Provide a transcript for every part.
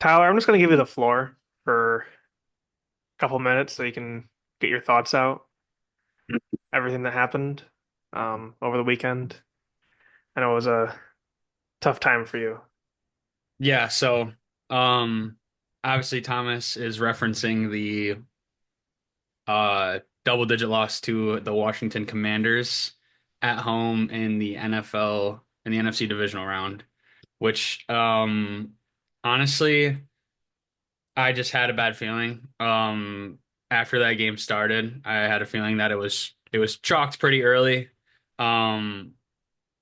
Tyler, I'm just going to give you the floor for a couple minutes so you can get your thoughts out, everything that happened over the weekend. I know it was a tough time for you. Yeah, so um obviously Thomas is referencing the double digit loss to the Washington Commanders at home in the NFL in the NFC Divisional Round, which honestly I just had a bad feeling. After that game started, I had a feeling that it was chalked pretty early. Um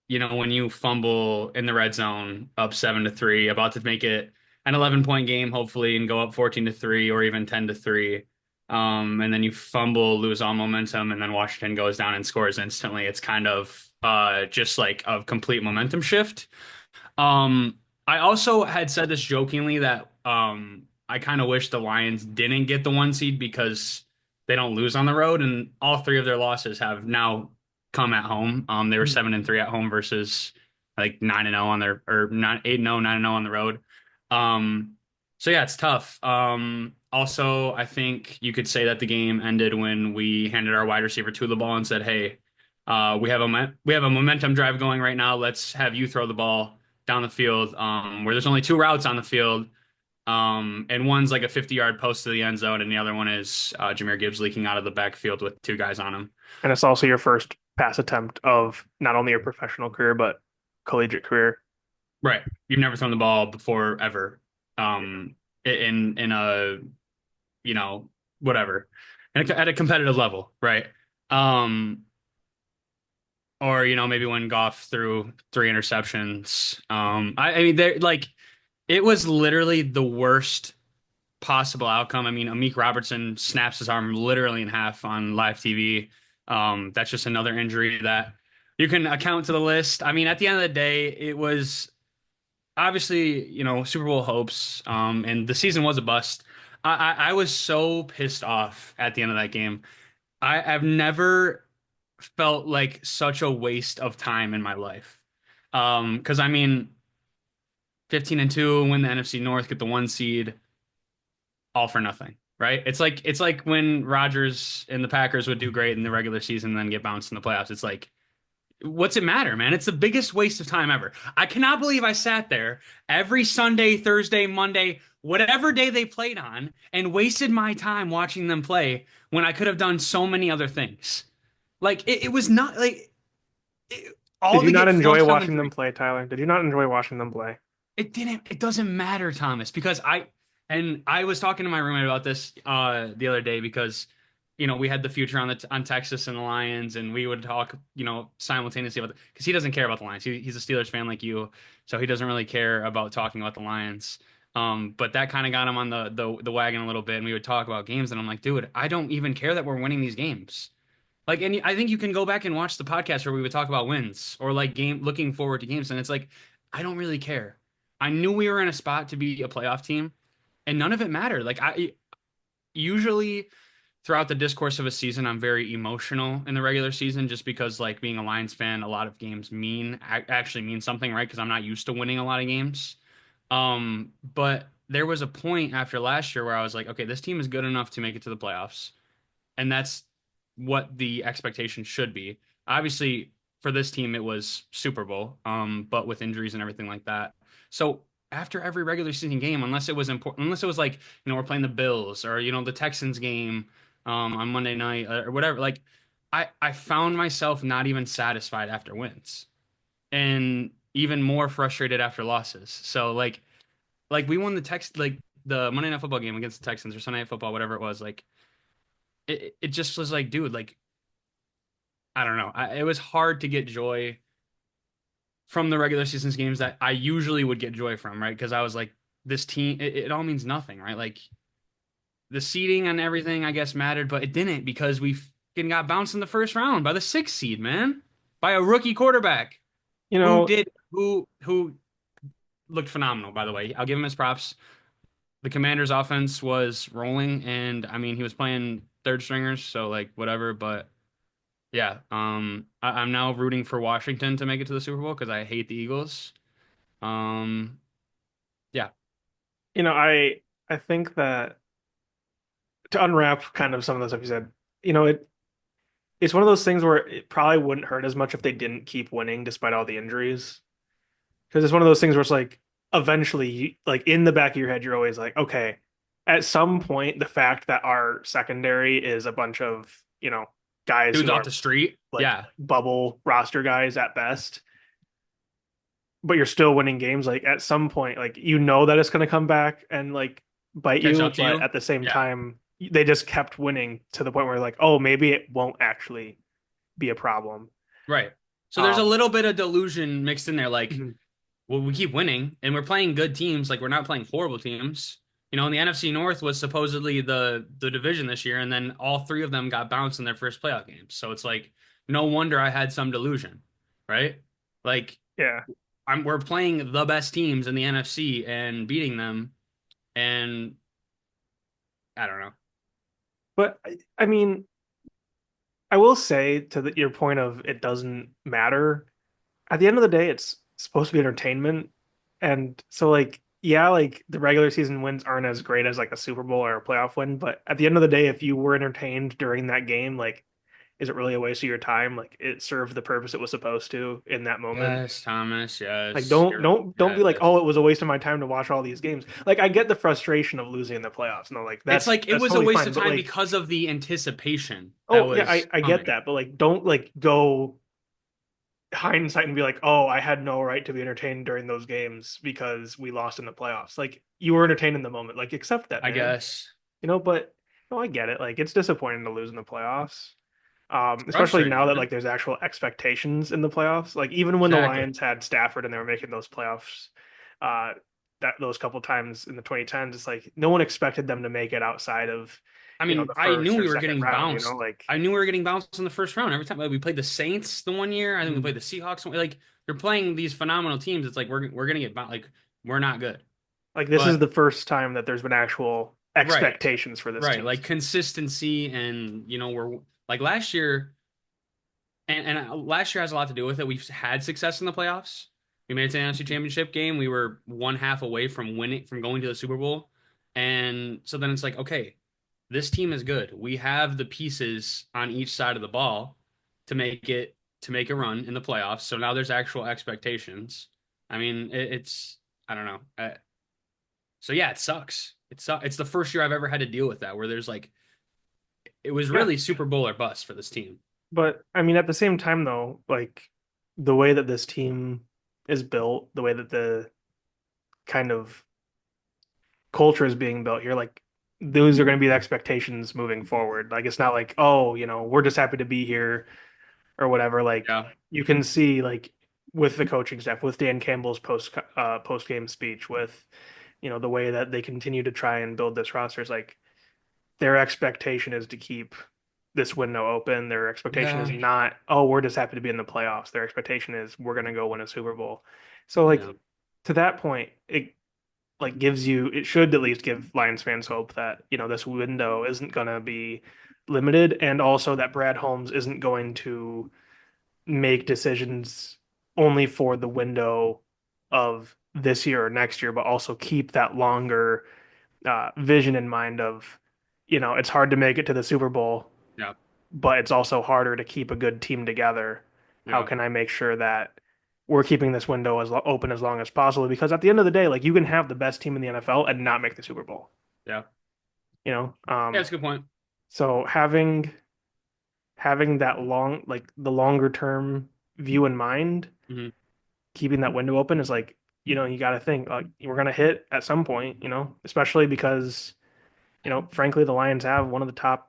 when you fumble in the red zone up 7-3, about to make it an 11-point game, hopefully, and go up 14-3 or even 10-3. And then you fumble, lose all momentum, and then Washington goes down and scores instantly. It's kind of just like a complete momentum shift. I also had said this jokingly that I kind of wish the Lions didn't get the one seed because they don't lose on the road, and all three of their losses have now come at home. They were 7-3 at home versus like 9-0 on their or 8-0, 9-0 on the road. Um, so yeah, it's tough. Also, I think you could say that the game ended when we handed our wide receiver to the ball and said, "Hey, we have a momentum drive going right now. Let's have you throw the ball down the field, where there's only two routes on the field, and one's like a 50-yard post to the end zone, and the other one is Jahmyr Gibbs leaking out of the backfield with two guys on him." And it's also your first pass attempt of not only your professional career, but collegiate career. Right. You've never thrown the ball before ever, in a you know whatever, at a competitive level, right? Um, or maybe when Goff threw three interceptions. I mean, they're like it was literally the worst possible outcome. I mean, Amik Robertson snaps his arm literally in half on live TV. That's just another injury that you can account to the list. I mean, at the end of the day, it was obviously, Super Bowl hopes, and the season was a bust. I was so pissed off at the end of that game. I've never felt like such a waste of time in my life. Because I mean, 15-2, win the NFC North, get the one seed, all for nothing, right? It's like when Rodgers and the Packers would do great in the regular season and then get bounced in the playoffs. It's like, what's it matter, man? It's the biggest waste of time ever. I cannot believe I sat there every Sunday, Thursday, Monday, whatever day they played on, and wasted my time watching them play when I could have done so many other things. Like it was not like Did all you to not get enjoy flushed on the watching them drain. play, Tyler? Did you not enjoy watching them play? It doesn't matter, Thomas, because I was talking to my roommate about this the other day because we had the future on Texas and the Lions, and we would talk simultaneously about because he doesn't care about the Lions. He's a Steelers fan like you, so he doesn't really care about talking about the Lions. But that kind of got him on the wagon a little bit, and we would talk about games, and I'm like, dude, I don't even care that we're winning these games. Like, and I think you can go back and watch the podcast where we would talk about wins or like game looking forward to games, and it's like I don't really care. I knew we were in a spot to be a playoff team, and none of it mattered. Like I usually throughout the discourse of a season, I'm very emotional in the regular season, just because like being a Lions fan, a lot of games actually mean something, right? Because I'm not used to winning a lot of games. But there was a point after last year where I was like, okay, this team is good enough to make it to the playoffs, and that's what the expectation should be. Obviously, for this team, it was Super Bowl, but with injuries and everything like that. So after every regular season game, unless it was important, unless it was like we're playing the Bills or the Texans game on Monday night or whatever, like I found myself not even satisfied after wins, and even more frustrated after losses. So like we won the Monday Night Football game against the Texans or Sunday Night Football, whatever it was, like it just was like, dude, like I don't know. It was hard to get joy from the regular season's games that I usually would get joy from, right? Because I was like, this team, it all means nothing, right? Like the seeding and everything, I guess, mattered, but it didn't because we fucking got bounced in the first round by the sixth seed, man, by a rookie quarterback You who know, did who looked phenomenal. By the way, I'll give him his props. The Commanders' offense was rolling, and I mean, he was playing third stringers, so like whatever, but. Yeah, I'm now rooting for Washington to make it to the Super Bowl because I hate the Eagles. Um, yeah, I think that to unwrap kind of some of the stuff you said, you know, it's one of those things where it probably wouldn't hurt as much if they didn't keep winning despite all the injuries. Because it's one of those things where it's like eventually, like in the back of your head, you're always like, okay, at some point, the fact that our secondary is a bunch of, guys Dudes who off are the street. like Yeah. bubble roster guys at best, but you're still winning games. Like at some point, like that it's going to come back and like bite Catch you, up to but you. at the same Yeah. time, they just kept winning to the point where like, oh, maybe it won't actually be a problem. Right. So there's a Um, little bit of delusion mixed in there. Like, mhm. well, we keep winning and we're playing good teams. Like, we're not playing horrible teams. And the NFC North was supposedly the division this year, and then all three of them got bounced in their first playoff games. So it's like, no wonder I had some delusion, right? Like, Yeah, we're playing the best teams in the NFC and beating them, and I don't know. but I mean, I will say to your point of it doesn't matter. At the end of the day, it's supposed to be entertainment. And so like, yeah, like the regular season wins aren't as great as like a Super Bowl or a playoff win, but at the end of the day, if you were entertained during that game, like is it really a waste of your time? Like it served the purpose it was supposed to in that moment. Yes, Thomas. Like Yes. don't be like, Yes. oh, it was a waste of my time to watch all these games. Like I get the frustration of losing in the playoffs. No, like It's that's like it that's was a totally waste fine. of But time like, because of the anticipation that oh yeah, was I get coming. that. But like don't like go hindsight and be like, oh, I had no right to be entertained during those games because we lost in the playoffs. Like you were entertained in the moment. Like accept that, I man. guess. But no, I get it. Like it's disappointing to lose in the playoffs. It's Especially now frustrating, that man. like there's actual expectations in the playoffs. Like even when the Exactly. Lions had Stafford and they were making those playoffs, uh, that those couple times in the 2010s, it's like no one expected them to make it outside of, I mean, the I knew first or we were second getting round. bounced. Like I knew we were getting bounced in the first round every time. Like, we played the Saints the one year. I think we Mhm. played the Seahawks. Like, you're playing these phenomenal teams. It's like we're gonna get bounced. Like, we're not good. like this is But the first time that there's been actual right, expectations for this right. team. Like consistency, and we're like last year. And last year has a lot to do with it. We've had success in the playoffs. We made it to the NFC Championship game. We were one half away from winning, from going to the Super Bowl. And so then it's like, okay, this team is good. We have the pieces on each side of the ball to make a run in the playoffs. So now there's actual expectations. I mean, it's I don't know. So yeah, it sucks. It's the first year I've ever had to deal with that, where there's like it was Yeah, really Super Bowl or bust for this team. but I mean at the same time though, like the way that this team is built, the way that the kind of culture is being built here, like those are going to be the expectations moving forward. Like it's not like, oh, we're just happy to be here or whatever. Like Yeah, you can see like with the coaching staff, with Dan Campbell's post game speech, with the way that they continue to try and build this roster is like their expectation is to keep this window open. Their expectation is yeah, not, oh, we're just happy to be in the playoffs. Their expectation is we're going to go win a Super Bowl. So yeah, like to that point, it should at least give Lions fans hope that, this window isn't going to be limited and also that Brad Holmes isn't going to make decisions only for the window of this year or next year, but also keep that longer vision in mind of, it's hard to make it to the Super Bowl, yeah, but it's also harder to keep a good team together. How yeah, can I make sure that we're keeping this window open as long as possible? Because at the end of the day, like you can have the best team in the NFL and not make the Super Bowl. yeah. You know, Yeah, that's a good point. so having that like the longer term view in mind, Hmm. keeping that window open is like, you got to think like we're gonna hit at some point. Especially because frankly, the Lions have one of the top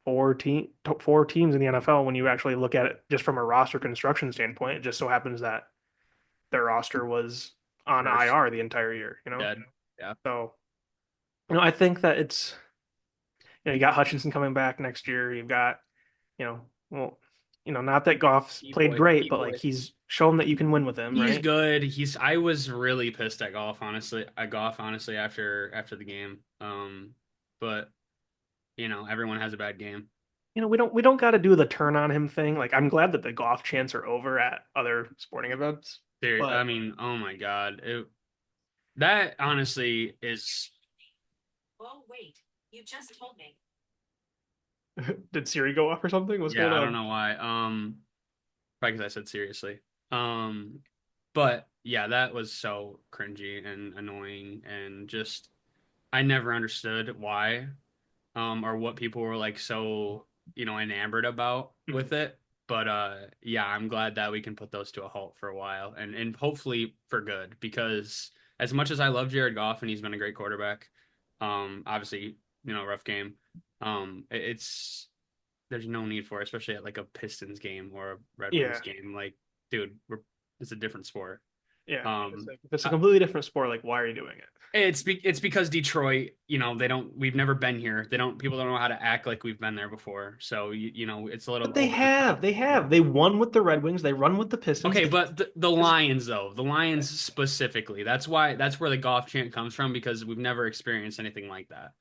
four teams in the NFL when you actually look at it just from a roster construction standpoint. It just so happens that their roster was on Cursed. IR the entire year. Dead. Yeah. So I think that it's you got Hutchinson coming back next year. You've got well, not that Goff's He played boy. great, He but like boy. he's shown that you can win with him, He's right? good. I was really pissed at golf honestly after the game. But everyone has a bad game. We don't got to do the turn on him thing. Like I'm glad that the golf chants are over at other sporting events, There, I but mean, oh my God. That honestly is, Oh, wait. You just told me. Did Siri go off or something? What's yeah, going I don't on? know why. Probably because I said seriously. Um, but yeah, that was so cringy and annoying and just I never understood why, or what people were like so, enamored about Mhm. with it. But yeah, I'm glad that we can put those to a halt for a while and hopefully for good because as much as I love Jared Goff and he's been a great quarterback, obviously, rough game. It's there's no need for it, especially at like a Pistons game or a Red Wings Yeah, game. Like, dude, it's a different sport. yeah. It's Um, like if it's a I, completely different sport, like why are you doing it? it's because Detroit, they don't. We've never been here. They don't. People don't know how to act like we've been there before. So it's a little But they over the have, top. they have. They won with the Red Wings. They run with the Pistons. Okay, They but the Lions though, the Lions specifically, that's where the golf chant comes from because we've never experienced anything like that.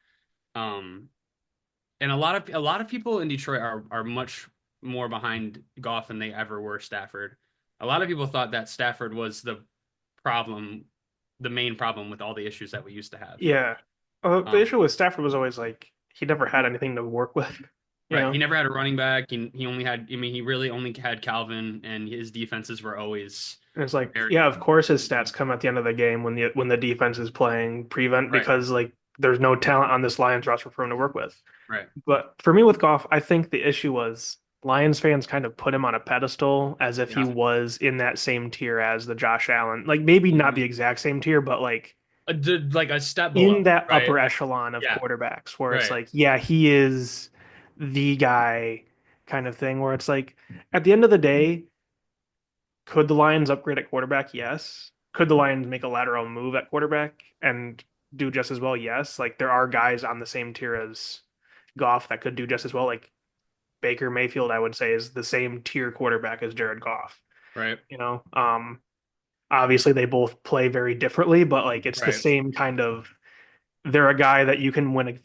Um, and a lot of people in Detroit are much more behind Goff than they ever were Stafford. A lot of people thought that Stafford was problem, the main problem with all the issues that we used to have. yeah. The Um, issue with Stafford was always like he never had anything to work with, you right. know. He never had a running back. He only had, I mean, he really only had Calvin, and his defenses were always And it's like, very yeah, of course his stats come at the end of the game when the defense is playing prevent right, because like there's no talent on this Lions roster for him to work with. right. But for me with Goff, I think the issue was Lions fans kind of put him on a pedestal as if he Yeah. was in that same tier as the Josh Allen. Like maybe not the Mhm. exact same tier, but like Like a step in below, that right? upper echelon of Yeah, quarterbacks where it's right, like, yeah, he is the guy kind of thing where it's like at the end of the day, could the Lions upgrade at quarterback? Yes. Could the Lions make a lateral move at quarterback and do just as well? Yes. Like there are guys on the same tier as Goff that could do just as well. Like Baker Mayfield, I would say, is the same tier quarterback as Jared Goff. right, You know, obviously they both play very differently, but like it's the right, same kind of. They're a guy that you can win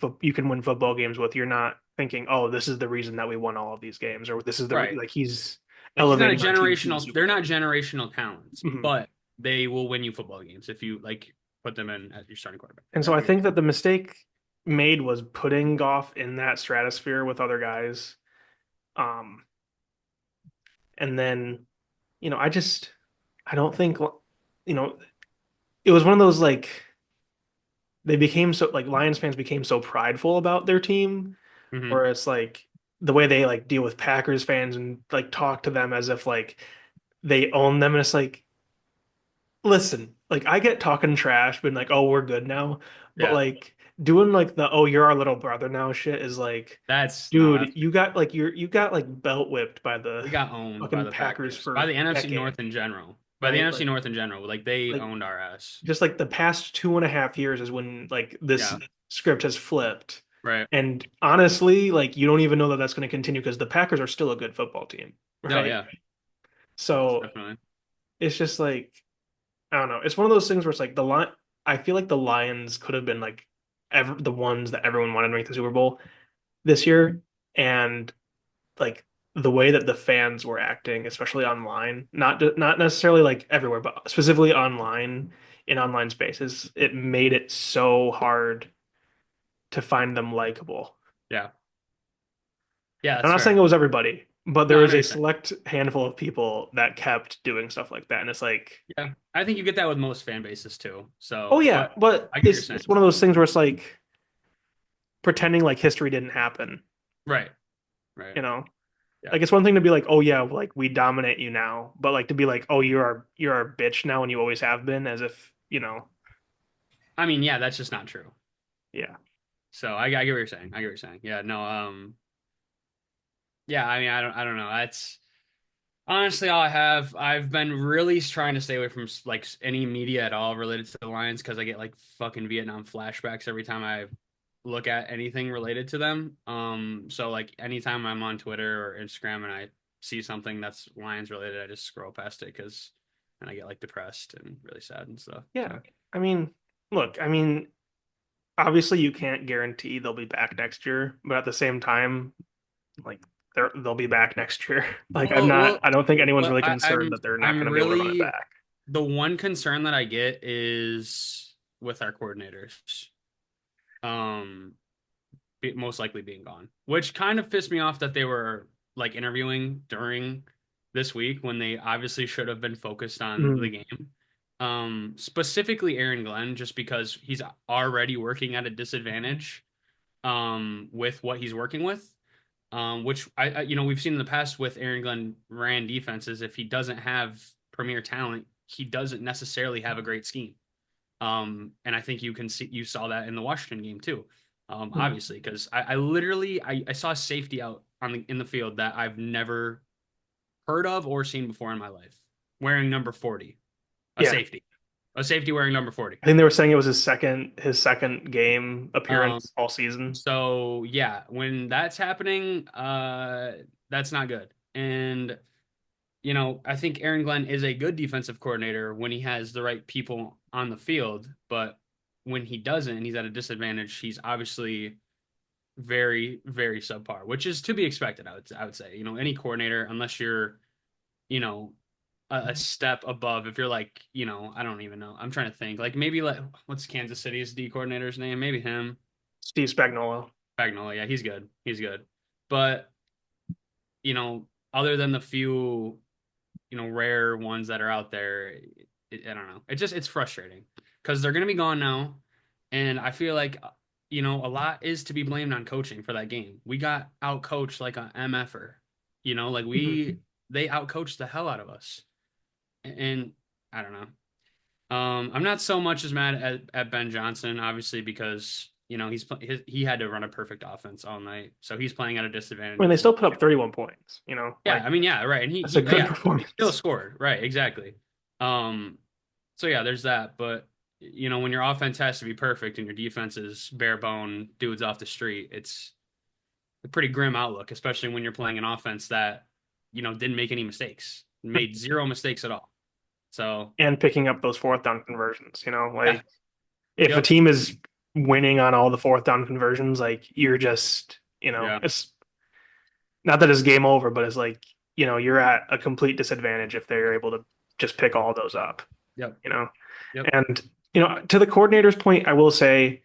football games with. You're not thinking, oh, this is the reason that we won all of these games, or this is right. like he's Like he's not a elevating our team to the generational. Super They're Bowl. not generational talents, Mhm. but they will win you football games if you like put them in as your starting quarterback. And so I think that the mistake made was putting Goff in that stratosphere with other guys. Um, and then, I don't think, it was one of those like they became so like Lions fans became so prideful about their team, Hmm. where it's like the way they like deal with Packers fans and like talk to them as if like they own them, and it's like, listen, like I get talking trash, being like, oh, we're good now, but Yeah, like doing like the oh, you're our little brother now shit is like, that's no, dude, that's you got like belt whipped by the we got owned by fucking the Packers Packers, by for the NFC North decades, in general, by the right? NFC North in general. Like they Like owned our ass. just like the past 2.5 years is when like this Yeah, script has flipped. right. And honestly, like you don't even know that that's going to continue because the Packers are still a good football team, No, right? yeah, So definitely. it's just like I don't know. It's one of those things where it's like the line. I feel like the Lions could have been like the ones that everyone wanted to make the Super Bowl this year, and like the way that the fans were acting, especially online, not necessarily like everywhere, but specifically online in online spaces, it made it so hard to find them likable. Yeah, yeah, I'm that's not saying fair. it was everybody, but No, there I was know a you're saying. select handful of people that kept doing stuff like that, and it's like, Yeah, I think you get that with most fan bases too. oh So, but yeah, but I get what you're it's saying. one of those things where it's like pretending like history didn't happen, Right, right. you know? Yeah. Like it's one thing to be like, oh yeah, like we dominate you now, but like to be like, oh you're our bitch now and you always have been, as if, I mean, yeah, that's just not true. yeah. So I get what you're saying. I get what you're saying. Yeah, no, yeah, I mean, I don't know. That's honestly all I have. I've been really trying to stay away from like any media at all related to the Lions because I get like fucking Vietnam flashbacks every time I look at anything related to them. So like anytime I'm on Twitter or Instagram and I see something that's Lions related, I just scroll past it because and I get like depressed and really sad and stuff. Yeah. So I mean, look, I mean, obviously you can't guarantee they'll be back next year, but at the same time, like they'll be back next year. Like well, I don't think anyone's well, really I, concerned I'm that they're not I'm going to be able to run it really back. the one concern that I get is with our coordinators. Um, most likely being gone, which kind of pissed me off that they were like interviewing during this week when they obviously should have been focused on the Mm. game. Specifically Aaron Glenn, just because he's already working at a disadvantage with what he's working with. Which we've seen in the past with Aaron Glenn ran defenses. If he doesn't have premier talent, he doesn't necessarily have a great scheme. And I think you saw that in the Washington game too. Mm. Obviously, because I literally I saw safety out in the field that I've never heard of or seen before in my life, wearing number 40, a Yeah. safety, a safety wearing number 40. I think they were saying it was his second game Um, appearance all season. so yeah, when that's happening, that's not good. And I think Aaron Glenn is a good defensive coordinator when he has the right people on the field, but when he doesn't and he's at a disadvantage, he's obviously very, very subpar, which is to be expected, I would say. Any coordinator, unless you're, you know, a step above, if you're like, I don't even know. I'm trying to think. Like maybe like what's Kansas City's D coordinator's name? Maybe him. Steve Spagnuolo. Spagnuolo, yeah, he's good. He's good. But, you know, other than the few rare ones that are out there. I don't know. It's frustrating because they're going to be gone now. And I feel like, a lot is to be blamed on coaching for that game. We got out coached like a MFer, like Mhm. they out coached the hell out of us. And I don't know. I'm not so much as mad at Ben Johnson, obviously, because, he had to run a perfect offense all night. So he's playing at a I disadvantage mean, they as still well. put up 31 points, Yeah, I mean, yeah, right. And that's a good he still performance. scored. Right, exactly. Um, so yeah, there's that. But when your offense has to be perfect and your defense is bare bone dudes off the street, it's a pretty grim outlook, especially when you're playing an offense that, didn't make any mistakes, made zero mistakes at all. So And picking up those fourth down conversions, yeah, like if a yep, team is winning on all the fourth down conversions, like you're just, yeah, it's not that it's game over, but it's like, you're at a complete disadvantage if they're able to just pick all those up, yep, you know? yep. And, to the coordinator's point, I will say,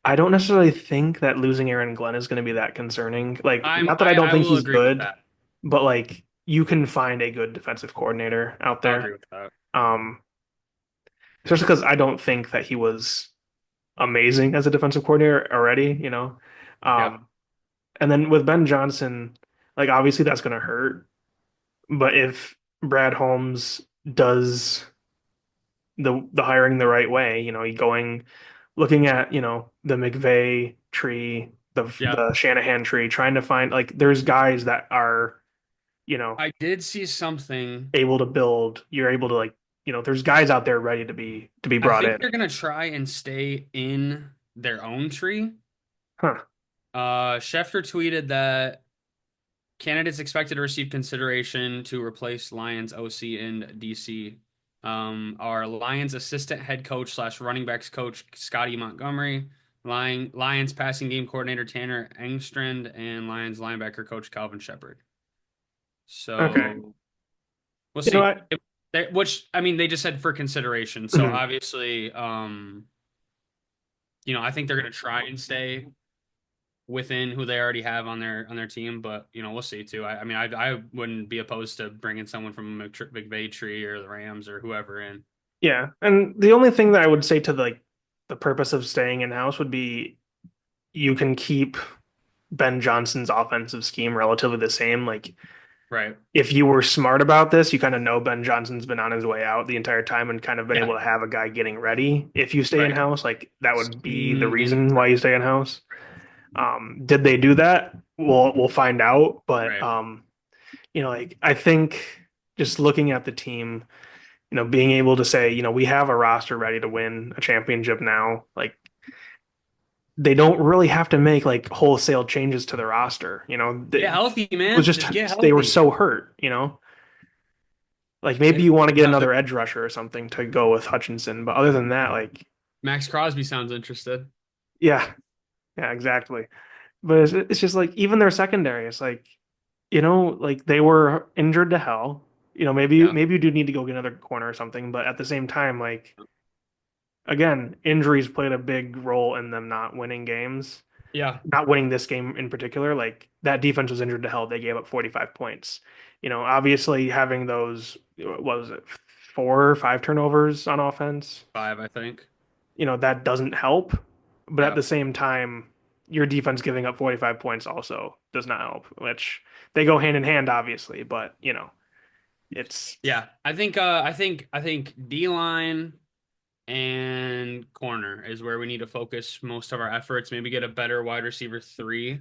I don't necessarily think that losing Aaron Glenn is going to be that concerning. Like, I'm not that I I don't I think will he's agree with good, that. but like, you can find a good defensive coordinator out I'll there. agree with that. Um, Especially because I don't think that he was amazing as a defensive coordinator already. Yeah, Um, and then with Ben Johnson, like obviously that's going to hurt. But if Brad Holmes does the hiring the right way, you going looking at the McVay tree, the yeah. the Shanahan tree, trying to find like there's guys that are I did see something. able to build. You're able to like there's guys out there ready to be I brought think in. they're gonna try and stay in their own tree. Huh. Schefter tweeted that candidates expected to receive consideration to replace Lions OC in DC are Lions assistant head coach slash running backs coach Scotty Montgomery, Lions passing game coordinator Tanner Engstrand, and Lions linebacker coach Calvin Shepard. Okay. So we'll You know see. what? Which I mean, they just said for consideration. So Mhm. obviously, I think they're gonna try and stay within who they already have on their team, but we'll see too. I mean, I wouldn't be opposed to bringing someone from McVay tree or the Rams or whoever in. Yeah. And the only thing that I would say to the purpose of staying in house would be you can keep Ben Johnson's offensive scheme relatively the same. Like Right. if you were smart about this, you kind of know Ben Johnson's been on his way out the entire time and kind of been Yeah. able to have a guy getting ready. If you stay in Right. house, like that would be the Mm-hmm. reason why you stay in house. Did they do that? We'll find out. But Right. like I think just looking at the team, being able to say, we have a roster ready to win a championship now, like they don't really have to make like wholesale changes to the roster. Get healthy, It was man. just Just get they were healthy. so hurt. Like maybe And you want to get another edge rusher or something to go with Hutchinson, but other than that, like Max Crosby sounds interested. yeah, yeah, exactly. But it's just like even their secondary, it's like like they were injured to hell. Maybe Yeah. maybe you do need to go get another corner or something, but at the same time, like again, injuries played a big role in them not winning games, Yeah. not winning this game in particular. Like that defense was injured to hell. They gave up 45 points. Obviously having those, what was it, 4 or 5 turnovers on offense, 5, I think. that doesn't help. But at Yeah. the same time, your defense giving up 45 points also does not help, which they go hand in hand, obviously. But, it's, Yeah. I think D line and corner is where we need to focus most of our efforts. Maybe get a better wide receiver three.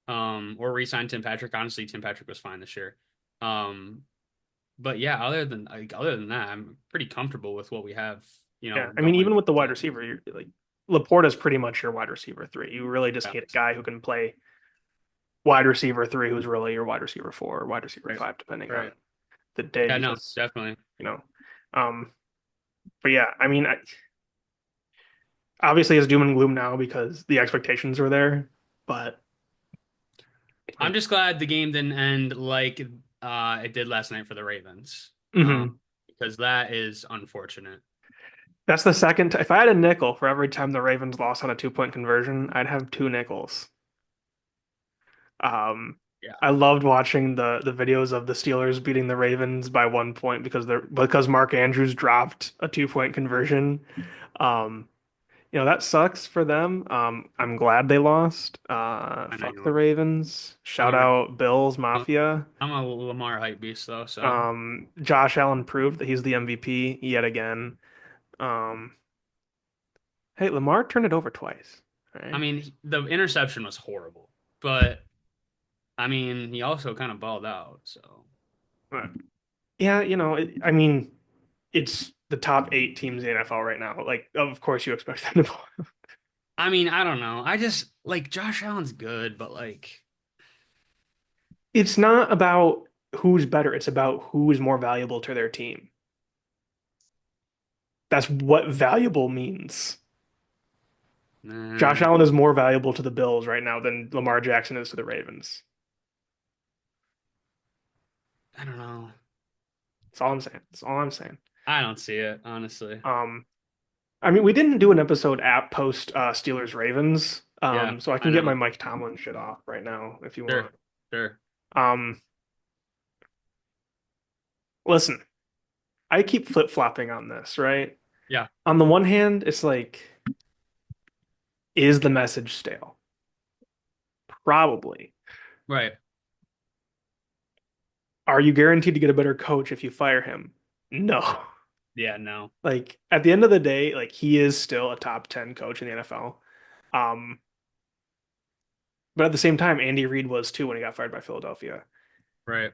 Or re-sign Tim Patrick. Honestly, Tim Patrick was fine this year. Um, but yeah, other than that, I'm pretty comfortable with what we have, yeah. I mean, going even with the wide forward. receiver, you're like, Laporta's pretty much your wide receiver three. You really just Yeah. need a guy who can play wide receiver three, who's really your wide receiver four or wide receiver Right. five, depending on Right. the day, Yeah, no, because, definitely. you know, um, but yeah, I mean, obviously it's doom and gloom now because the expectations were there, but I'm like, just glad the game didn't end like it did last night for the Ravens. mhm. Because that is unfortunate. That's the second. If I had a nickel for every time the Ravens lost on a 2 point conversion, I'd have two nickels. Um, Yeah. I loved watching the videos of the Steelers beating the Ravens by 1 point because Mark Andrews dropped a 2 point conversion. Um, that sucks for them. I'm glad they lost. I know Fuck you the are. Ravens. I'm Shout a out Bills I'm Mafia. I'm a Lamar hype beast though, so Josh Allen proved that he's the MVP yet again. Um, hey, Lamar turned it over twice. All I right. mean the interception was horrible, but I mean he also kind of balled out. So Yeah, I mean, it's the top 8 teams in the NFL right now. Like, of course you expect them to. I mean I don't know. I just like Josh Allen's good, but like It's not about who's better. It's about who is more valuable to their team. That's what valuable means. Josh nah, Allen is more valuable to the Bills right now than Lamar Jackson is to the Ravens. I don't know. That's all I'm saying. That's all I'm saying. I don't see it honestly. Um, I mean, we didn't do an episode at post Steelers Ravens. Yeah, So I I can get know. my Mike Tomlin shit off right now if you Sure, want. sure. Um, Listen, I keep flip-flopping on this, right? Yeah, On the one hand, it's like, is the message stale? Probably. right. Are you guaranteed to get a better coach if you fire him? No. Yeah, no. Like at the end of the day, like he is still a top 10 coach in the NFL. Um, but at the same time, Andy Reid was too when he got fired by Philadelphia. Right.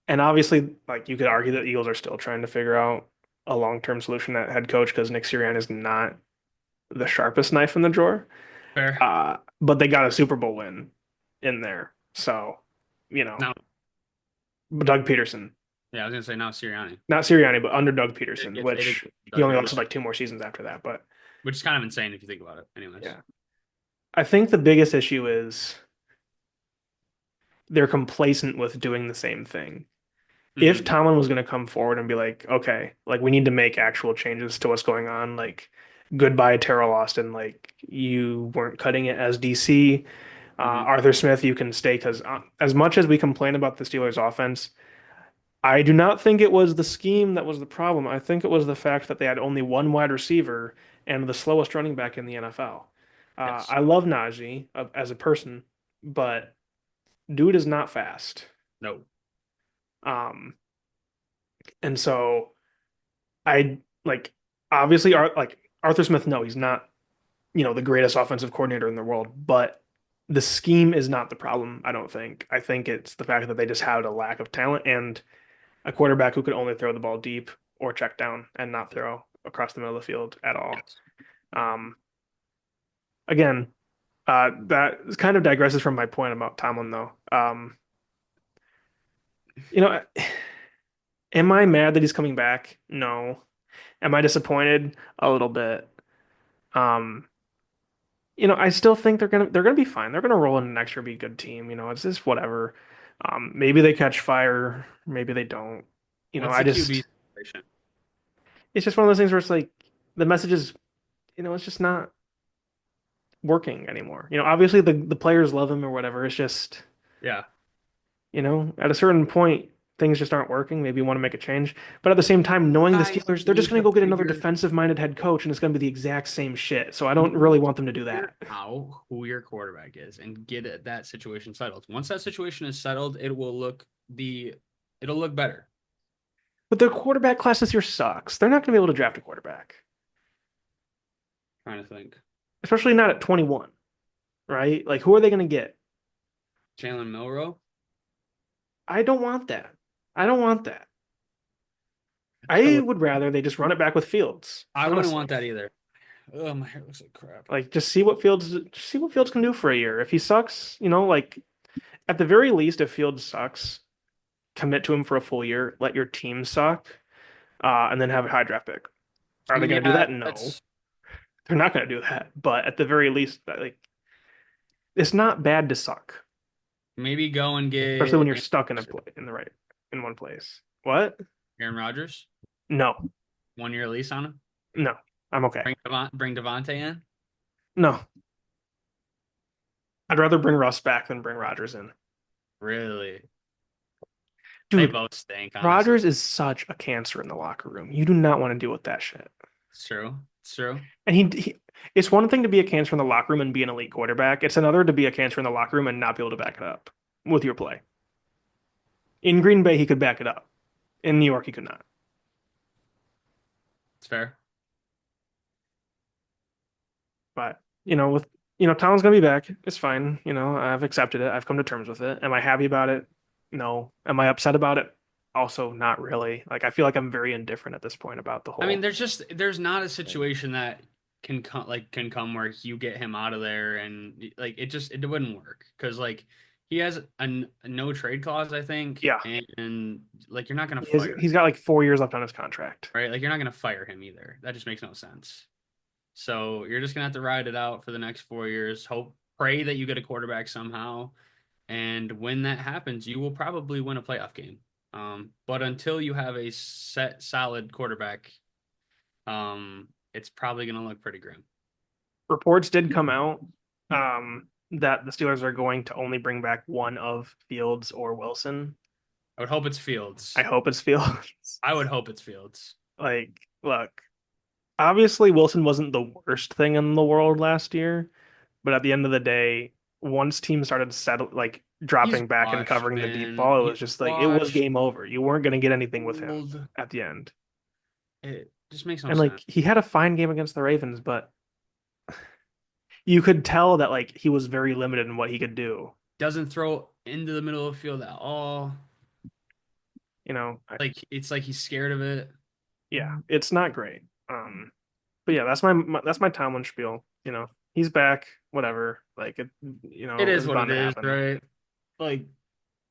And obviously, like you could argue that Eagles are still trying to figure out a long-term solution at head coach because Nick Sirianni is not the sharpest knife in the drawer. Fair. But they got a Super Bowl win in there. So, you know, No. Doug Peterson, Yeah, I was gonna say no Sirianni. not Sirianni, but under Doug It, Peterson, it, it is which he Doug only Peterson, lasted like 2 more seasons after that. But which is kind of insane if you think about it. Anyways. yeah, I think the biggest issue is they're complacent with doing the same thing. If Hmm. Tomlin was going to come forward and be like, okay, like we need to make actual changes to what's going on, like goodbye Terrell Austin, like you weren't cutting it as DC. Hmm. Arthur Smith, you can stay because as much as we complain about the Steelers' offense, I do not think it was the scheme that was the problem. I think it was the fact that they had only one wide receiver and the slowest running back in the NFL. Yes. I love Najee as a person, but dude is not fast. No. Um, and so I like obviously like Arthur Smith. No, he's not, the greatest offensive coordinator in the world, but the scheme is not the problem. I don't think. I think it's the fact that they just had a lack of talent and a quarterback who could only throw the ball deep or check down and not throw across the middle of the field at all. Yes. Um, Again, that kind of digresses from my point about Tomlin, though. You know, am I mad that he's coming back? No. Am I disappointed? A little bit. Um, I still think they're gonna be fine. They're gonna roll in next year, be a good team. It's just whatever. Maybe they catch fire, maybe they don't. What's I the QB just situation? it's just one of those things where it's like the message is, it's just not working anymore. Obviously the players love him or whatever. It's just, Yeah. at a certain point, things just aren't working. Maybe you want to make a change. But at the same time, knowing the Guys Steelers, they're just need going to to go get another figure defensive-minded head coach, and it's going to be the exact same shit. So I don't really want them to do that. out who your quarterback is and that situation settled. Once that situation is settled, it'll look better. But their quarterback class this year sucks. They're not going to be able to draft a quarterback, Trying to think. especially not at 21, right? Like, who are they going to get? Jalen Milrow. I don't want that. I don't want that. I I would. would rather they just run it back with Fields, I wouldn't honestly. want that either. Oh, my hair looks like crap. Like, just see what Fields can do for a year. If he sucks, like at the very least, if Fields sucks, commit to him for a full year. Let your team suck, and then have a high draft pick. I Are they mean, going to do yeah, that? No, that's they're not going to do that. But at the very least, like, it's not bad to suck, maybe go and especially when get you're stuck in one place. What? Aaron Rodgers. No, 1 year lease on him. no, I'm okay. Bring Devontae in. No, I'd rather bring Russ back than bring Rodgers in. Really? They Dude, both stink, honestly. Rodgers is such a cancer in the locker room. You do not want to deal with that shit. It's true. It's true. And it's one thing to be a cancer in the locker room and be an elite quarterback. It's another to be a cancer in the locker room and not be able to back it up with your play. In Green Bay, he could back it up. In New York, he could not. It's fair. But, Tomlin's gonna be back. It's fine. I've accepted it. I've come to terms with it. Am I happy about it? No. Am I upset about it? Also, not really. Like, I feel like I'm very indifferent at this point about the I mean, whole there's not a thing. situation that can come where you get him out of there and like it wouldn't work because like he has a no trade clause I think Yeah. and like you're not gonna He's fire got like 4 years left on his contract. right like you're not gonna fire him either that just makes no sense so you're just gonna have to ride it out for the next 4 years pray that you get a quarterback somehow and when that happens you will probably win a playoff game but until you have a set solid quarterback it's probably going to look pretty grim. Reports did come out that the Steelers are going to only bring back one of Fields or Wilson. I would hope it's Fields. I hope it's Fields. I would hope it's Fields. Like, look, obviously Wilson wasn't the worst thing in the world last year, but at the end of the day, once teams started He's dropping back and washed, covering the deep man. ball, it was He's just like it was washed, game over. You weren't going to get anything with him old. at the end. It just makes no And sense. like he had a fine game against the Ravens, but you could tell that like he was very limited in what he could do. Doesn't throw into the middle of the field at all. You know, I, Like it's like he's scared of it. yeah, it's not great. But yeah, that's my Tomlin spiel. He's back. Whatever. Like It is it's what bound it to is, happen. right? Like,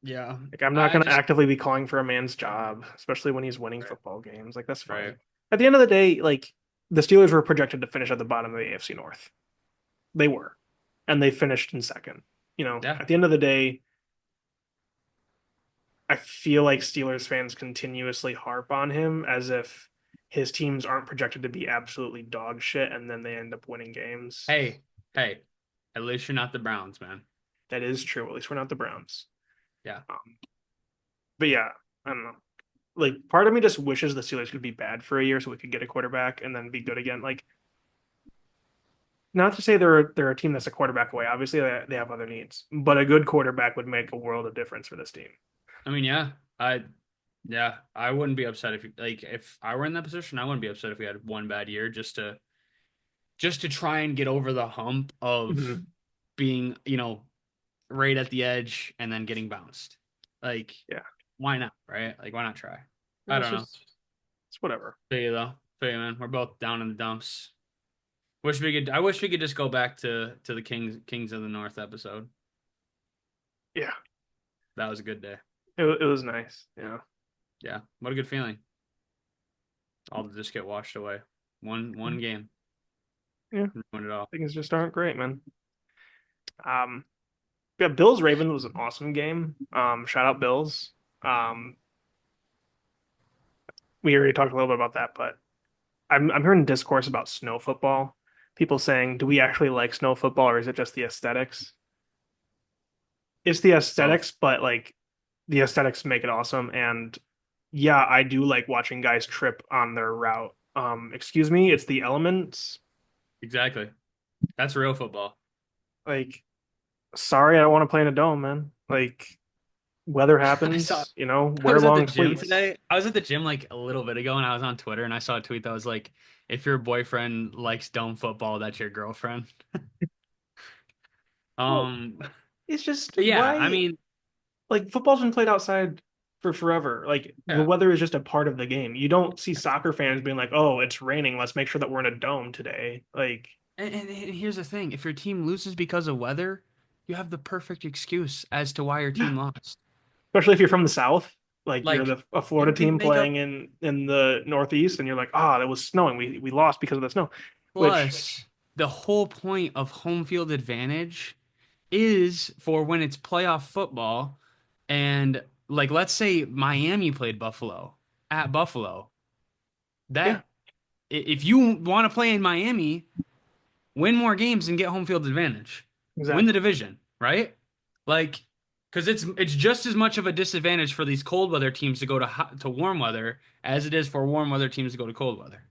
yeah. Like I'm not I gonna just actively be calling for a man's job, especially when he's winning right, football games. Like that's right. fine. At the end of the day, like the Steelers were projected to finish at the bottom of the AFC North. They were, and they finished in second. Yeah. At the end of the day, I feel like Steelers fans continuously harp on him as if his teams aren't projected to be absolutely dog shit, and then they end up winning games. Hey, hey. At least you're not the Browns, man. That is true. At least we're not the Browns. Yeah. But yeah, I don't know. Like part of me just wishes the Steelers could be bad for a year so we could get a quarterback and then be good again. Like not to say they're a team that's a quarterback away. Obviously they have other needs, but a good quarterback would make a world of difference for this team. I mean, yeah, I wouldn't be upset if I were in that position, I wouldn't be upset if we had one bad year just to try and get over the hump of Mhm. being, right at the edge and then getting bounced. Like, Yeah, why not, right? Like, why not try? I it's don't know. just it's whatever. Feel you though. Feel you, man. We're both down in the dumps. I wish we could just go back to the Kings of the North episode. Yeah, That was a good day. it was nice. Yeah. What a good feeling. All to just get washed away. One game. Yeah, Ruined it all. things just aren't great, man. Um, yeah, Bills Ravens was an awesome game. Shout out Bills. Um, we already talked a little bit about that, but I'm hearing discourse about snow football. People saying, do we actually like snow football or is it just the aesthetics? It's the Oh, aesthetics, but like the aesthetics make it awesome. And yeah, I do like watching guys trip on their route. Excuse me, it's the elements. exactly. That's real football. Like, sorry, I don't want to play in a dome, man. Like, weather I saw happens, I wear was at the long gym sleeves. today. I was at the gym like a little bit ago and I was on Twitter and I saw a tweet that was like, if your boyfriend likes dome football, that's your girlfriend. Well, Um, it's just but yeah, I why mean, like football's been played outside for forever. Like the yeah. weather is just a part of the game. You don't see soccer fans being like, "Oh, it's raining. Let's make sure that we're in a dome today." Like, And here's the thing, if your team loses because of weather, you have the perfect excuse as to why your yeah, team lost. especially if you're from the South, like you're Like a you Florida can team make up playing in the Northeast, and you're like, "Ah, it was snowing. We lost because of the snow," which plus the whole point of home field advantage is for when it's playoff football and like let's say Miami played Buffalo at Buffalo. yeah, That if you want to play in Miami, win more games and get home field advantage. Win the exactly. division, right? Like because it's just as much of a disadvantage for these cold weather teams to go to to warm weather as it is for warm weather teams to go to cold weather.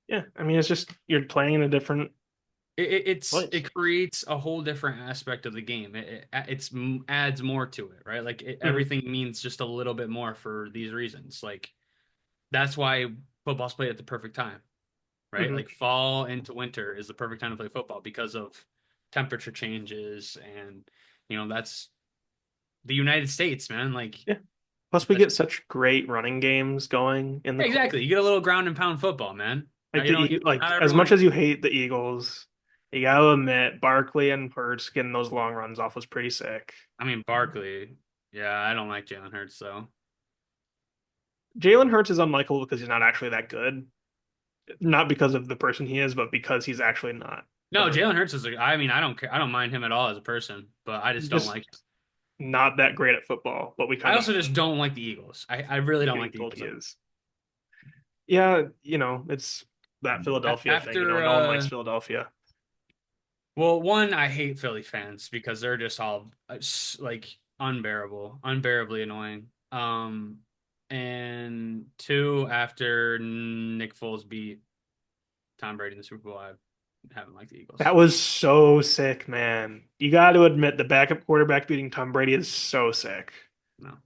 Yeah, I mean, it's just you're playing in a different place. It creates a whole different aspect of the game. Adds more to it, right? Like Mhm, everything means just a little bit more for these reasons. Like that's why football's played at the perfect time, right? mhm. Like fall into winter is the perfect time to play football because of temperature changes and that's the United States, man. Like Yeah. Plus, we that's get such great running games going in the exactly. cold. You get a little ground and pound football, man. Like like Not as much everyone. as you hate the Eagles, you gotta admit Barkley and Hurts getting those long runs off was pretty sick. I mean, Barkley. Yeah, I don't like Jalen Hurts though. Jalen Hurts is unlikable because he's not actually that good. Not because of the person he is, but because he's actually not a No, very Jalen Hurts is. I mean, I don't care. I don't mind him at all as a person, but I just don't just like him. not that great at football. But we I kind of also just don't like the Eagles. I really don't getting like the told he Eagles at all. is. Yeah, it's that Philadelphia thing. After, No one likes Philadelphia. well, one, I hate Philly fans because they're just all like unbearably annoying. And two, after Nick Foles beat Tom Brady in the Super Bowl, I haven't liked the Eagles. That was so sick, man. You got to admit the backup quarterback beating Tom Brady is so sick. No.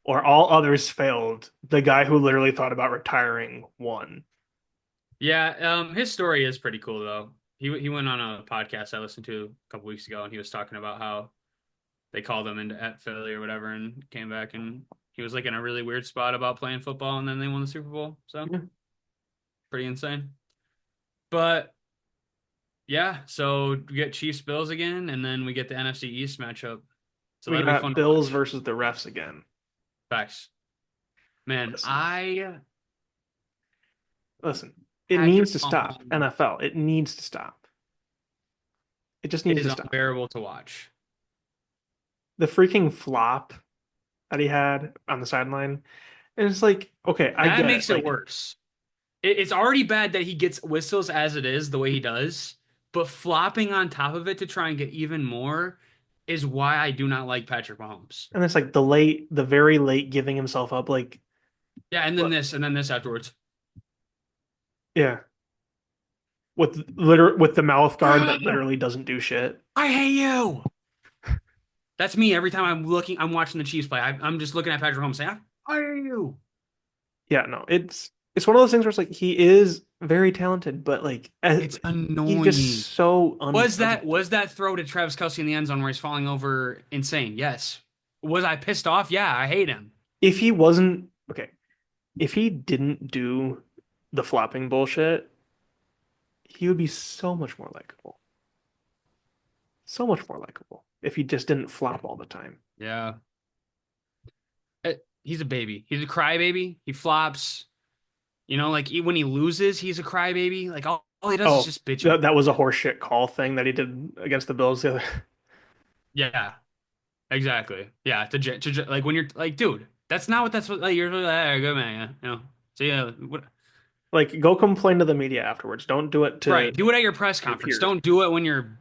Or all others failed. The guy who literally thought about retiring won. Yeah, his story is pretty cool though. He went on a podcast I listened to a couple weeks ago, and he was talking about how they called him into at Philly or whatever, and came back, and he was like in a really weird spot about playing football, and then they won the Super Bowl. So Yeah. pretty insane. But yeah, so we get Chiefs Bills again, and then we get the NFC East matchup. So We that'll be fun got to Bills watch. versus the refs again. Facts, man. Listen, I listen. It Patrick needs to stop. Mahomes NFL. It needs to stop. It just needs is to stop. unbearable to watch. The freaking flop that he had on the sideline. And it's like, okay, I That get it. makes it Like, worse. It's already bad that he gets whistles as it is, the way he does, but flopping on top of it to try and get even more is why I do not like Patrick Mahomes. and it's like the very late giving himself up. Like, Yeah, what? and then this afterwards. Yeah. With the mouth guard that literally doesn't do shit. I hate you. That's me every time I'm watching the Chiefs play. I'm just looking at Patrick Mahomes saying, I hate you. Yeah, no, it's one of those things where it's like he is very talented, but like It's he's just annoying. so unpredictable. Was that throw to Travis Kelce in the end zone where he's falling over insane? Yes. Was I pissed off? Yeah, I hate him. If he wasn't okay, if he didn't do the flopping bullshit, he would be so much more likable. So much more likable if he just didn't flop all the time. Yeah. He's a baby. He's a crybaby. He flops. Like when he loses, he's a crybaby. Like all he does is Oh, just bitch. that was a horseshit call thing that he did against the Bills the other. Yeah, exactly. Yeah, like when you're like, dude, that's not what that's what like you're like, "Ah, good man, yeah, see ya. What? Like, go complain to the media afterwards. Don't do it Right. to Do it at your press your conference. peers. Don't do it when you're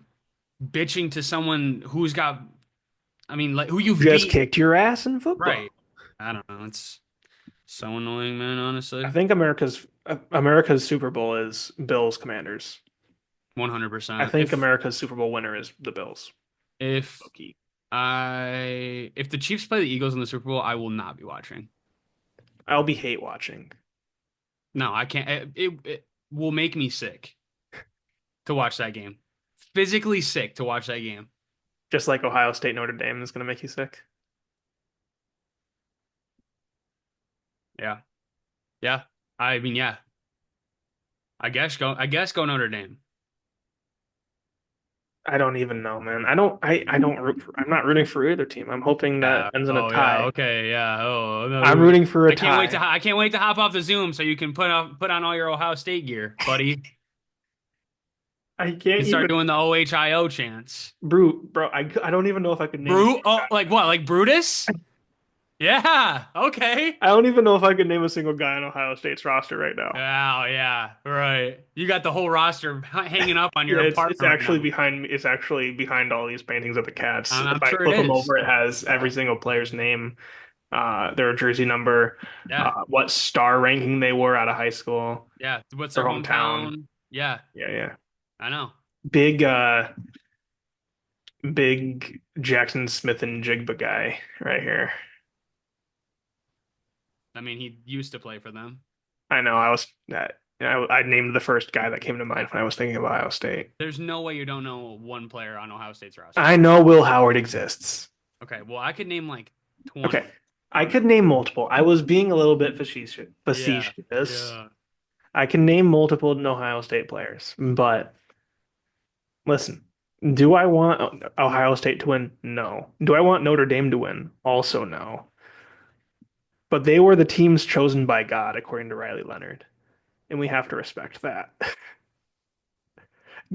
bitching to someone who's got, I mean, like who you've Just beat. kicked your ass in Right. football. I don't know. It's so annoying, man, honestly. I think America's Super Bowl is Bills Commanders. I 100%. think America's Super Bowl winner is the Bills. If Low-key. if the Chiefs play the Eagles in the Super Bowl, I will not be watching. I'll be hate watching. No, I can't. It will make me sick to watch that game. Physically sick to watch that game. Just like Ohio State Notre Dame is going to make you sick. Yeah. Yeah. I mean, yeah. I guess go Notre Dame. I don't even know, man. I don't root for, I'm not rooting for either team. I'm hoping that Yeah. ends in a Oh yeah. tie. Okay. Yeah. Oh I'm no. rooting for a tie. I can't wait to hop off the Zoom so you can put on all your Ohio State gear, buddy. I You can't start even doing the OHIO chants. bro. I don't even know if I could name a Brute? single Oh, guy. like what? Like Brutus? Yeah. Okay. I don't even know if I could name a single guy on Ohio State's roster right now. Oh yeah. Right. You got the whole roster hanging up on your Yeah, it's apartment right actually now. behind me. It's actually behind all these paintings of the cats. If I'm I sure it flip them is. over, it has every single player's name, their jersey number, Yeah. what star ranking they were out of high school, Yeah. What's their their hometown. hometown? Yeah. Yeah, yeah. I know. Big big Jackson Smith and Jigba guy right here. I mean, he used to play for them. I know. I was that. I named the first guy that came to mind when I was thinking of Ohio State. There's no way you don't know one player on Ohio State's roster. I know Will Howard exists. Okay. Well, I could name like Okay, 20. I could name multiple. I was being a little bit facetious. Yeah. Facetious. Yeah. I can name multiple Ohio State players, but listen, do I want Ohio State to win? No. Do I want Notre Dame to win? Also no. But they were the teams chosen by God, according to Riley Leonard, and we have to respect that.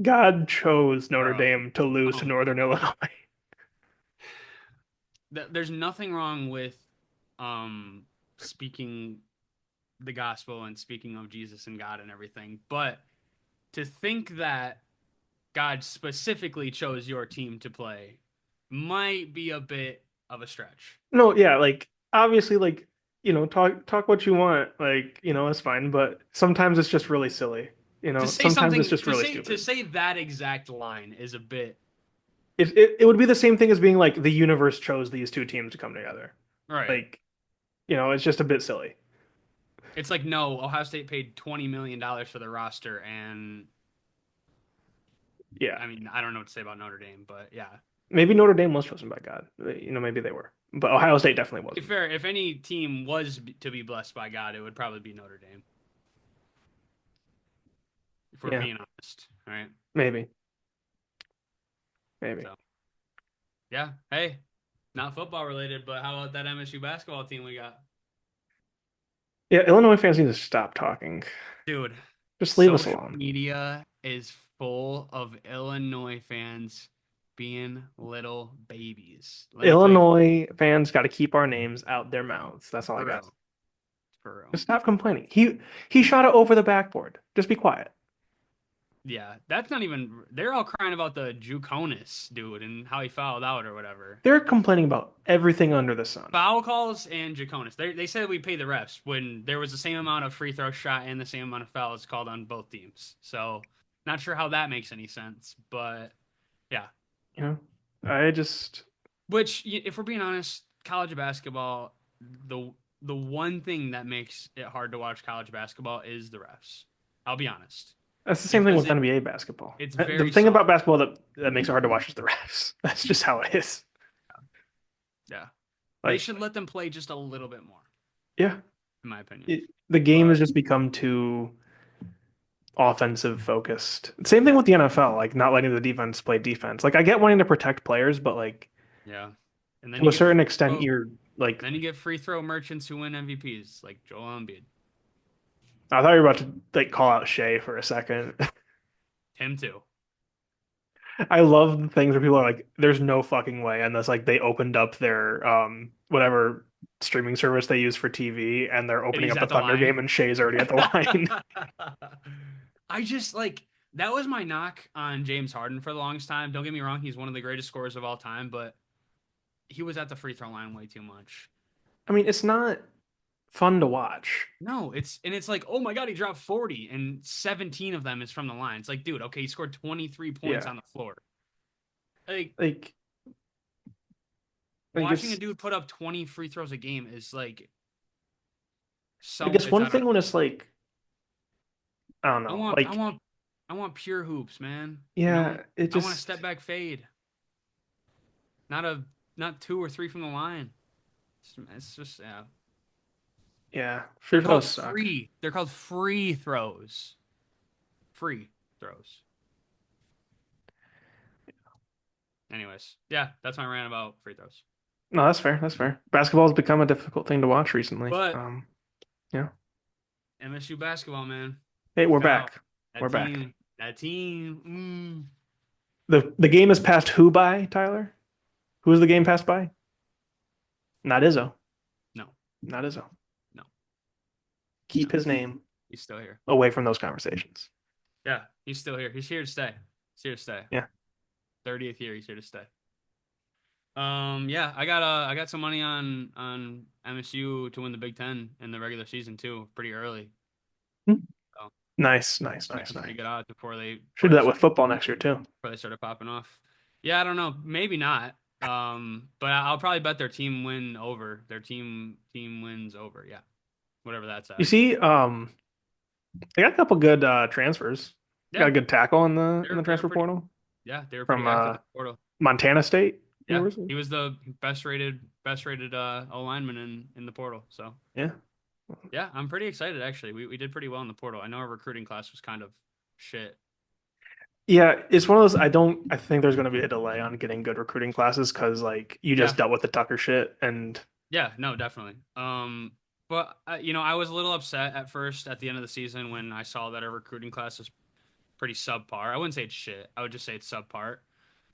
God chose Notre Bro. Dame to lose Oh to my Northern God. Illinois. There's nothing wrong with um speaking the gospel and speaking of Jesus and God and everything, but to think that God specifically chose your team to play might be a bit of a stretch. No, yeah, like obviously, like talk what you want, like it's fine. But sometimes it's just really silly. To say Sometimes it's something just really to stupid. say that exact line is a bit It would be the same thing as being like the universe chose these two teams to come together. right. Like, it's just a bit silly. It's like no, Ohio State paid $20 million for the roster, and Yeah, I mean I don't know what to say about Notre Dame, but yeah. maybe Notre Dame was chosen by God. Maybe they were, but Ohio State definitely To be wasn't. fair, if any team was to be blessed by God, it would probably be Notre Dame. If we're Yeah, being honest, all right. maybe, maybe. So yeah, hey, not football related, but how about that MSU basketball team we got? Yeah, Illinois fans need to stop talking. Dude, Just leave us social alone. media is full of Illinois fans being little babies. Let me tell you, Illinois fans got to keep our names out their mouths. That's all I for got. real, for real. Just stop complaining. He shot it over the backboard. Just be quiet. Yeah, that's not even. They're all crying about the Juconis dude and how he fouled out or whatever. They're complaining about everything under the sun. Foul calls and Jaconis. They said we pay the refs when there was the same amount of free throw shot and the same amount of fouls called on both teams. So, not sure how that makes any sense, but yeah. You know, I just Which, if we're being honest, college basketball, the one thing that makes it hard to watch college basketball is the refs. I'll be honest, that's the same thing because with NBA basketball. it's The very thing soft. about basketball that makes it hard to watch is the refs. That's just how it is. Yeah, they Like, should let them play just a little bit more, yeah, in my opinion. the game has But just become too offensive focused. Same thing with the NFL, like not letting the defense play defense. Like I get wanting to protect players, but like yeah, and then to you a get certain extent, free you're like then you get free throw merchants who win MVPs, like Joel Embiid. I thought you were about to like call out Shea for a second. Him too. I love the things where people are like, "There's no fucking way," and that's like they opened up their whatever streaming service they use for TV, and they're And opening he's up the at the Thunder game, line. and Shea's already at the line. I just like that was my knock on James Harden for the longest time. Don't get me wrong, he's one of the greatest scorers of all time, but he was at the free throw line way too much. I mean, it's not fun to watch. No, it's like, oh my God, he dropped 40 and 17 of them is from the line. It's like, dude, okay, he scored 23 points Yeah, on the floor. Like like watching a it's dude put up 20 free throws a game is like like so it's it's one I don't thing know. when it's like I don't I know, want I like want I want pure hoops, man. You know? yeah, it I want a just step back fade. Not a not two or three from the line. It's just yeah. yeah, They're free called throws suck. free. They're called free throws. Free throws. Anyways, yeah, that's my rant about free throws. No, that's fair. That's fair. Basketball's become a difficult thing to watch recently. But Yeah. MSU basketball, man. Hey, we're Look out. back. We're That back. team. That team. The game is passed who by, Tyler? Who's the game passed by? Not Izzo. No, Not Izzo. no, no. Keep his name He's still here. away from those conversations. Yeah, he's still here. He's here to stay. He's here to stay. Yeah. 30th year, he's here to stay. Yeah, I got some money on MSU to win the Big Ten in the regular season too, pretty early. So Nice, nice, make nice, some pretty nice. good odds Should do that with football next year too. before they started popping off. Yeah, I don't know, maybe not. But I'll probably bet their team win over. Their team wins over. Yeah, whatever that's You at. see, they got a couple good transfers. Got Yeah, a good tackle in the they were transfer pretty. portal Yeah, they were pretty from active in the portal. Montana State Yeah, University. he was the best rated O lineman in the portal. So Yeah. yeah, I'm pretty excited actually. We did pretty well in the portal. I know our recruiting class was kind of shit. Yeah, it's one of those I think there's going to be a delay on getting good recruiting classes because like you just Yeah, dealt with the Tucker shit and yeah, no, definitely. But I was a little upset at first at the end of the season when I saw that our recruiting class was pretty subpar. I wouldn't say it's shit. I would just say it's subpar.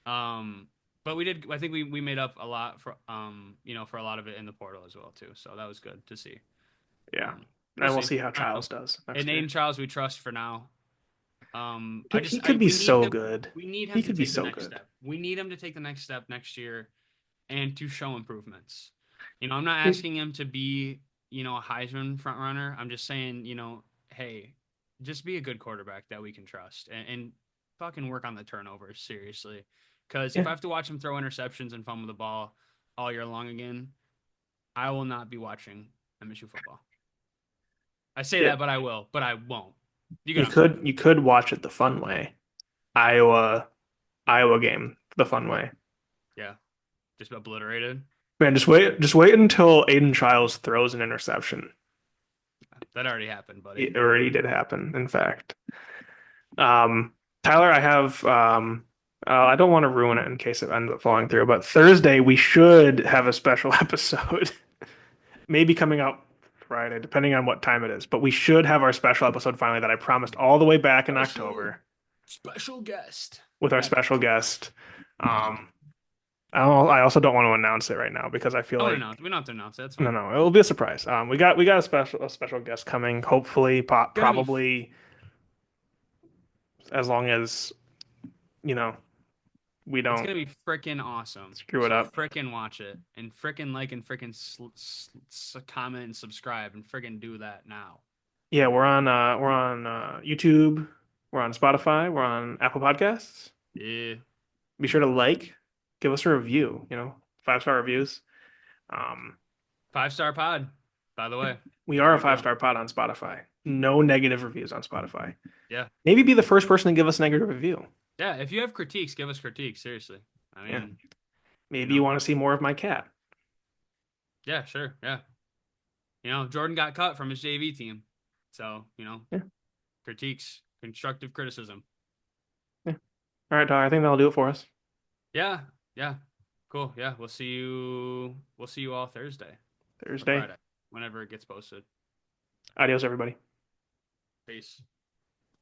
Um, but we did. I think we made up a lot for for a lot of it in the portal as well too. So that was good to see. yeah. We'll And we'll see. see how I don't know. Childs does And next year. Aiden Charles, we trust for now. I Dude, just he could be we need so him. good. We need him He to could be take the so next good. step. We need him to take the next step next year and to show improvements. I'm not He- asking him to be, a Heisman front runner. I'm just saying, hey, just be a good quarterback that we can trust and fucking work on the turnovers seriously. Because if Yeah. I have to watch him throw interceptions and fumble the ball all year long again, I will not be watching MSU football. I say Yeah. that, but I will, but I won't. You get You what I'm saying? could watch it the fun way. Iowa game the fun way. Yeah, just obliterated. Man, just wait until Aiden Childs throws an interception. That already happened, buddy. It already did happen, in fact. Tyler, I have I don't want to ruin it in case it ends up falling through, but Thursday we should have a special episode. Maybe coming out Friday, depending on what time it is. But we should have our special episode finally that I promised all the way back in October Special guest. with our special guest. I also don't want to announce it right now because I feel Don't like announce. We don't have to announce it. That's no, fine. no, it'll be a surprise. We got a special guest coming. Hopefully, Gonna be probably as long as you know we It's don't gonna be freaking awesome. screw it So up. freaking watch it and freaking like and freaking comment and subscribe and freaking do that now. Yeah, we're on YouTube, we're on Spotify, we're on Apple Podcasts. Yeah. Be sure to give us a review. 5-star reviews. Um, 5-star pod, by the way. we are a There you go. 5-star pod on Spotify. No negative reviews on Spotify. Yeah. Maybe be the first person to give us a negative review. Yeah. If you have critiques, give us critiques. Seriously. I Yeah. mean, Maybe you want to see more of my cat. yeah, sure. Yeah. Jordan got cut from his JV team. So, Yeah. critiques, constructive criticism. Yeah. All right, Tyler, I think that'll do it for us. Yeah. Yeah. Cool. Yeah. We'll see you all Thursday. Or Thursday. Friday, whenever it gets posted. Adios, everybody. Peace.